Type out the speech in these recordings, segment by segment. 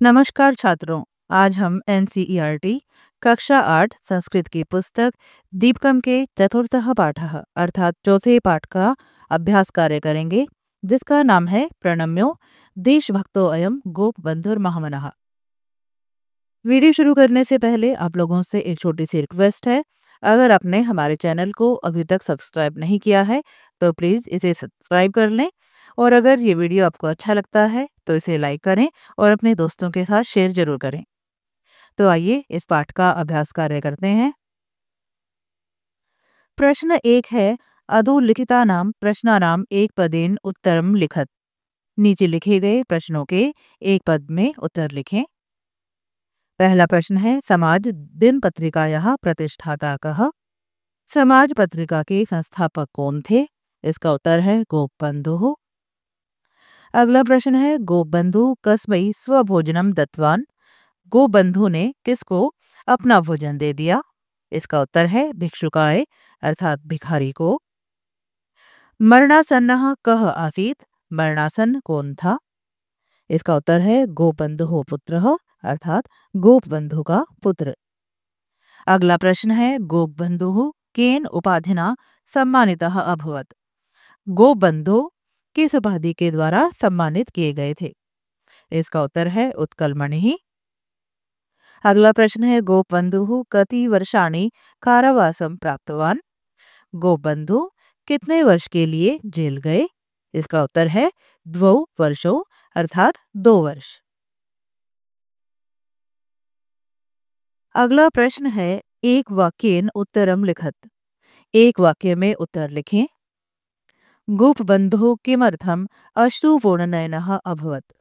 नमस्कार छात्रों। आज हम एनसीईआरटी कक्षा 8 संस्कृत की पुस्तक दीपकम के चतुर्थः पाठः अर्थात चौथे पाठ का अभ्यास कार्य करेंगे, जिसका नाम है प्रणम्यो देशभक्तो अयम गोप बंधुर महामनः। वीडियो शुरू करने से पहले आप लोगों से एक छोटी सी रिक्वेस्ट है। अगर आपने हमारे चैनल को अभी तक सब्सक्राइब नहीं किया है तो प्लीज़ इसे सब्सक्राइब कर लें, और अगर ये वीडियो आपको अच्छा लगता है तो इसे लाइक करें और अपने दोस्तों के साथ शेयर जरूर करें। तो आइए इस पाठ का अभ्यास कार्य करते हैं। प्रश्न 1 है, अधोलिखितानां प्रश्नानां एक पदेन उत्तरम लिखत। नीचे लिखे गए प्रश्नों के एक पद में उत्तर लिखें। पहला प्रश्न है, समाज दिन पत्रिकायाः प्रतिष्ठाता कः? समाज पत्रिका के संस्थापक कौन थे? इसका उत्तर है गोपबंधु। अगला प्रश्न है, गोपबंधु कस्मै स्वभोजनम दत्तवान? गोपबंधु ने किसको अपना भोजन दे दिया? इसका उत्तर है भिक्षुकाय अर्थात भिखारी को। मरणासन्नः कः आसीत्? मरणासन कौन था? इसका उत्तर है गोपबंधु पुत्रः अर्थात गोपबंधु का पुत्र। अगला प्रश्न है, गोपबंधु केन उपाधिना सम्मानितः अभवत्? गोपबंधु किस उपाधि के द्वारा सम्मानित किए गए थे? इसका उत्तर है उत्कलमणि। अगला प्रश्न है, गोपबंधु कति वर्षाणि कारावासं प्राप्तवान? गोपबंधु कितने वर्ष के लिए जेल गए? इसका उत्तर है 2 वर्षों अर्थात 2 वर्ष। अगला प्रश्न है, एक वाक्येन उत्तरम लिखत। एक वाक्य में उत्तर लिखें। गोपबंधु किमर्थम अश्रुपूर्णनयनः अभवत्?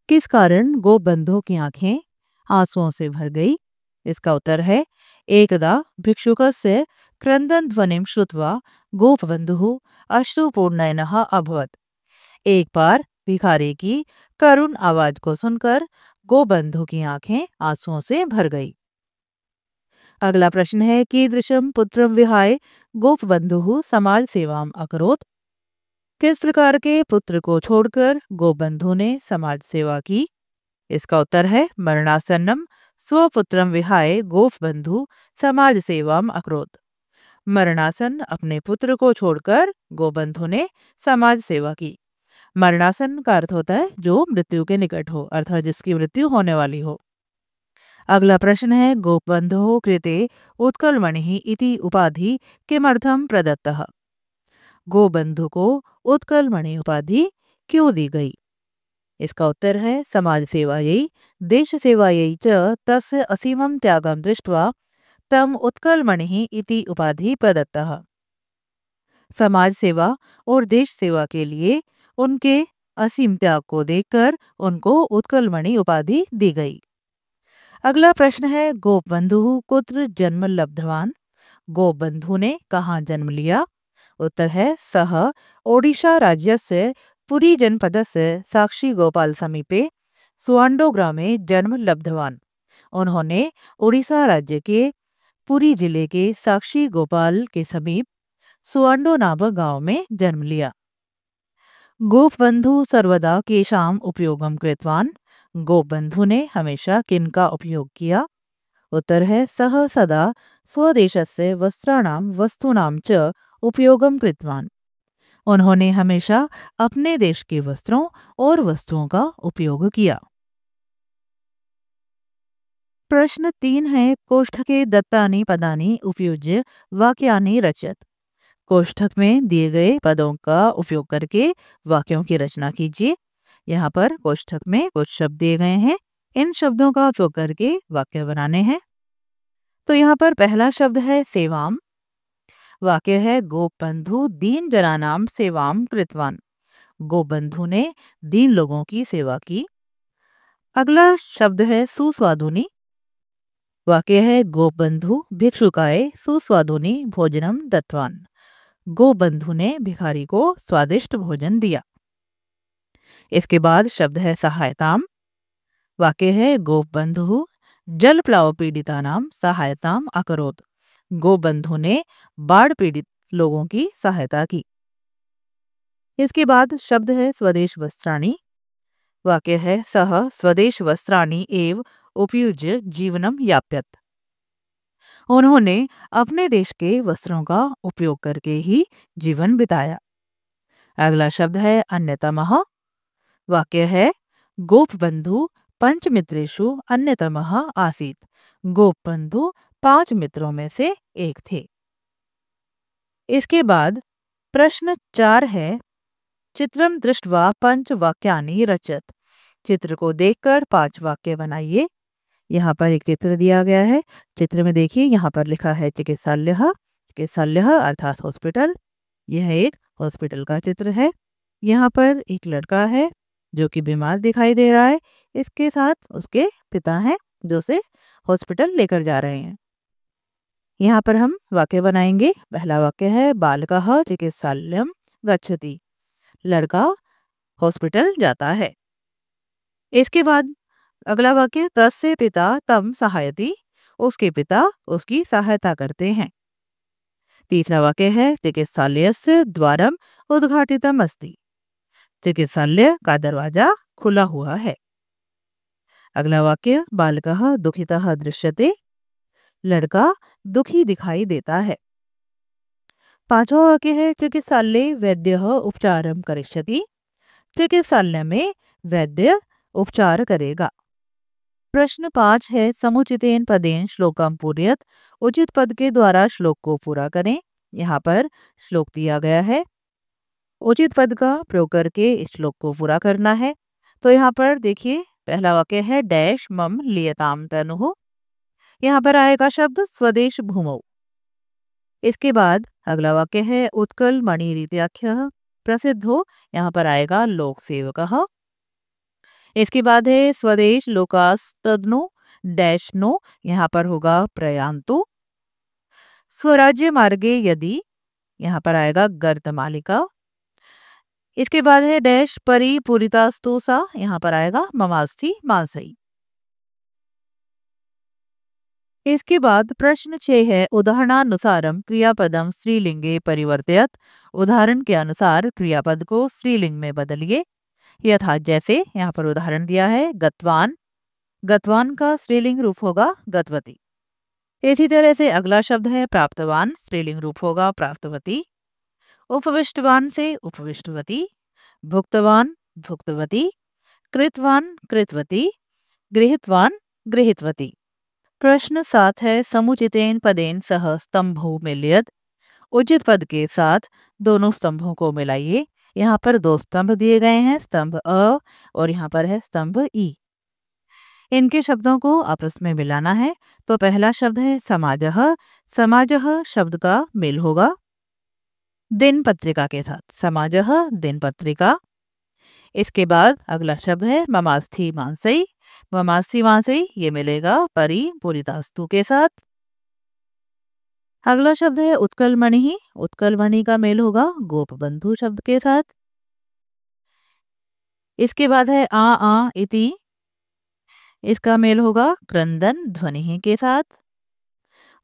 किस कारण गोपबंधु की आंखें आंसुओं से भर गई? इसका उत्तर है एकदा भिक्षुकस्य क्रंदन ध्वनिं श्रुत्वा गोपबंधुः अश्रुपूर्णनयनः अभवत्। एक बार भिखारी की करुण आवाज को सुनकर गोपबंधु की आंखें आंसुओं से भर गई। अगला प्रश्न है, कीदृशं पुत्रं विहाय गोपबंधुः समाज सेवाम अकरोत्? किस प्रकार के पुत्र को छोड़कर गोपबंधु ने समाज सेवा की? इसका उत्तर है मरणासन्नम स्वपुत्रम विहाय गोपबंधु समाज सेवाम अकरोत्। मरणासन अपने पुत्र को छोड़कर गोपबंधु ने समाज सेवा की। मरणासन का अर्थ होता है जो मृत्यु के निकट हो, अर्थात जिसकी मृत्यु होने वाली हो। अगला प्रश्न है, गोपबंधुः कृते उत्कलमणिः इति उपाधि किमर्थं प्रदत्तः? गोपबंधु को उत्कलमणि उपाधि क्यों दी गई? इसका उत्तर है समाज सेवायै देश सेवायै च तस्य असीमं त्यागं दृष्ट्वा तम उत्कलमणिः इति उपाधि प्रदत्तः। समाज सेवा और देश सेवा के लिए उनके असीम त्याग को देखकर उनको उत्कलमणि उपाधि दी गई। अगला प्रश्न है, गोपबंधुः कुत्र जन्म लब्धवान? गोपबंधु ने कहाँ जन्म लिया? उत्तर है सः ओडिशा राज्यस्य पुरी जनपदस्य साक्षी गोपाल समीपे सुआंडो ग्रामे जन्म लब्धवान। उन्होंने उड़ीसा राज्य के पुरी जिले के साक्षी गोपाल के समीप सुआंडो नामक गांव में जन्म लिया। गोपबंधु सर्वदा केषाम् उपयोगं कृतवान? गोपबंधु ने हमेशा किनका उपयोग किया? उत्तर है सः सदा स्वदेशस्य वस्त्राणां वस्तूनां च उपयोगं कृतवान। उन्होंने हमेशा अपने देश के वस्त्रों और वस्तुओं का उपयोग किया। प्रश्न 3 है, कोष्ठके दत्तानि पदानि उपयुज्य वाक्यानि रचत। कोष्ठक में दिए गए पदों का उपयोग करके वाक्यों की रचना कीजिए। यहाँ पर कोष्ठक में कुछ शब्द दिए गए हैं, इन शब्दों का उपयोग करके वाक्य बनाने हैं। तो यहाँ पर पहला शब्द है सेवाम। वाक्य है, गोपबंधु दीन जनानाम सेवाम कृतवान। गोपबंधु ने दीन लोगों की सेवा की। अगला शब्द है सुस्वादुनी। वाक्य है, गोपबंधु भिक्षुकाय सुस्वादुनी भोजनम दत्तवान। गोपबंधु ने भिखारी को स्वादिष्ट भोजन दिया। इसके बाद शब्द है सहायताम। वाक्य है, गोपबंधु जलप्लाव पीड़ितानाम सहायताम अकरोत्। गोपबंधु ने बाढ़ पीड़ित लोगों की सहायता की। इसके बाद शब्द है स्वदेश वस्त्राणि। वाक्य है सह स्वदेश वस्त्राणि एव उपयुज्य जीवनम याप्यत। उन्होंने अपने देश के वस्त्रों का उपयोग करके ही जीवन बिताया। अगला शब्द है अन्यतमः। वाक्य है गोपबंधु पंचमित्रेषु अन्यतमः आसीत। गोपबंधु 5 मित्रों में से एक थे। इसके बाद प्रश्न 4 है चित्रम दृष्ट्वा पंच वाक्यानि रचत। चित्र को देखकर 5 वाक्य बनाइए। यहाँ पर एक चित्र दिया गया है। चित्र में देखिए, यहाँ पर लिखा है चिकित्सालय। चिकित्सालय अर्थात हॉस्पिटल। यह एक हॉस्पिटल का चित्र है। यहाँ पर एक लड़का है जो कि बीमार दिखाई दे रहा है। इसके साथ उसके पिता हैं जो उसे हॉस्पिटल लेकर जा रहे हैं। यहाँ पर हम वाक्य बनाएंगे। पहला वाक्य है बालकः चिकित्सालयं गच्छति। लड़का हॉस्पिटल जाता है। इसके बाद अगला वाक्य तस्य पिता तम सहायति। उसके पिता उसकी सहायता करते हैं। तीसरा वाक्य है चिकित्सालयस्य द्वारम उद्घाटितम अस्ति। चिकित्सालय का दरवाजा खुला हुआ है। अगला वाक्य बालकः दुखितः दृश्यते। लड़का दुखी दिखाई देता है। पांचवा वाक्य है चिकित्सालय वैद्यः उपचारम करिष्यति। चिकित्सालय में वैद्य उपचार करेगा। प्रश्न 5 है समुचितेन पदेन श्लोकम पूरयत। उचित पद के द्वारा श्लोक को पूरा करें। यहाँ पर श्लोक दिया गया है। उचित पद का प्रयोग करके इस श्लोक को पूरा करना है। तो यहाँ पर देखिए, पहला वाक्य है डैश मम लियताम तनुः। यहाँ पर आएगा शब्द स्वदेश भूमौ। इसके बाद अगला वाक्य है उत्कल मणिरीत्याख्यः प्रसिद्धो। यहाँ पर आएगा लोक सेवकः। इसके बाद है स्वदेश लोकास्तदनो डैश नो। यहाँ पर होगा प्रयांतो। स्वराज्य मार्गे यदि। यहाँ पर आएगा गर्तमालिका। इसके बाद है डैश परिपूरितास्तु सा। यहाँ पर आएगा ममास्थि मानसई। इसके बाद प्रश्न 6 है उदाहरणानुसारम क्रियापदम स्त्रीलिंगे परिवर्तयत। उदाहरण के अनुसार क्रियापद को स्त्रीलिंग में बदलिए। यथा जैसे यहाँ पर उदाहरण दिया है गतवान। गतवान का स्त्रीलिंग रूप होगा गतवती। इसी तरह से अगला शब्द है प्राप्तवान। स्त्रीलिंग रूप होगा प्राप्तवती। उपविष्टवान से उपविष्टवती। भुक्तवान भुक्तवती। कृतवान कृतवती। गृहीतवान गृहीतवती। प्रश्न 7 है समुचितेन पदेन सह स्तंभो मिलयत। उचित पद के साथ दोनों स्तंभों को मिलाइए। यहाँ पर 2 स्तंभ दिए गए हैं, स्तंभ अ और यहाँ पर है स्तंभ ई। इनके शब्दों को आपस में मिलाना है। तो पहला शब्द है समाजः। समाजः शब्द का मेल होगा दिन पत्रिका के साथ। समाजः दिन पत्रिका। इसके बाद अगला शब्द है ममास्थि मानसई। ममास्थि मानसई ये मिलेगा परिपूरितास्तु के साथ। अगला शब्द है उत्कलमणि। उत्कलमणि का मेल होगा गोपबंधु शब्द के साथ। इसके बाद है आ इति। इसका मेल होगा क्रंदन ध्वनि के साथ।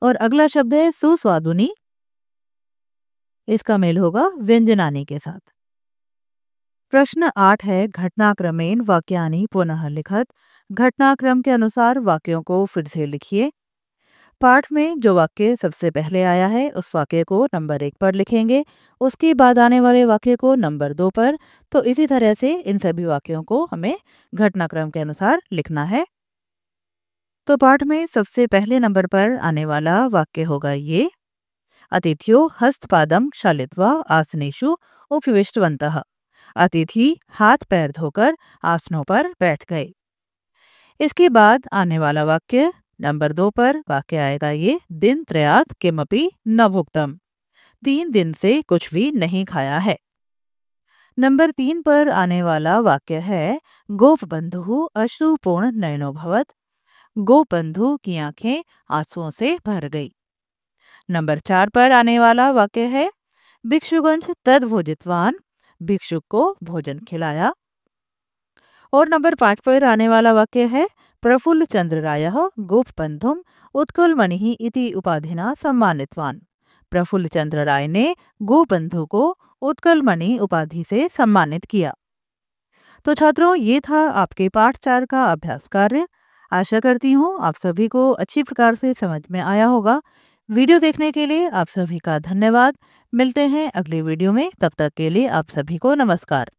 और अगला शब्द है सुस्वादुनी। इसका मेल होगा व्यंजनानी के साथ। प्रश्न 8 है घटनाक्रमेण वाक्यानि पुनः लिखत। घटनाक्रम के अनुसार वाक्यों को फिर से लिखिए। पाठ में जो वाक्य सबसे पहले आया है उस वाक्य को नंबर 1 पर लिखेंगे। उसके बाद आने वाले वाक्य को नंबर 2 पर। तो इसी तरह से इन सभी वाक्यों को हमें घटनाक्रम के अनुसार लिखना है। तो पाठ में सबसे पहले नंबर पर आने वाला वाक्य होगा ये अतिथ्यो हस्तपादम क्षालित्वा आसनेषु उपविष्टवन्तः। अतिथि हाथ पैर धोकर आसनों पर बैठ गए। इसके बाद आने वाला वाक्य नंबर 2 पर वाक्य आएगा ये दिन त्रयात् किमपि न भुक्तम। 3 दिन से कुछ भी नहीं खाया है। नंबर 3 पर आने वाला वाक्य है गोपबंधु अश्रुपूर्ण नयनोभवत। गोपबंधु की आंखें आंसुओं से भर गई। नंबर 4 पर आने वाला वाक्य है भिक्षुगंज तद भोजितवान। भिक्षुक को भोजन खिलाया। और नंबर 5 पर आने वाला वाक्य है प्रफुल्ल चंद्र रायः गोपबंधुम उत्कलमणि इति उपाधिना सम्मानितवान। प्रफुल्ल चंद्र राय ने गोपबंधु को उत्कलमणि उपाधि से सम्मानित किया। तो छात्रों, ये था आपके पाठ 4 का अभ्यास कार्य। आशा करती हूँ आप सभी को अच्छी प्रकार से समझ में आया होगा। वीडियो देखने के लिए आप सभी का धन्यवाद। मिलते हैं अगले वीडियो में, तब तक के लिए आप सभी को नमस्कार।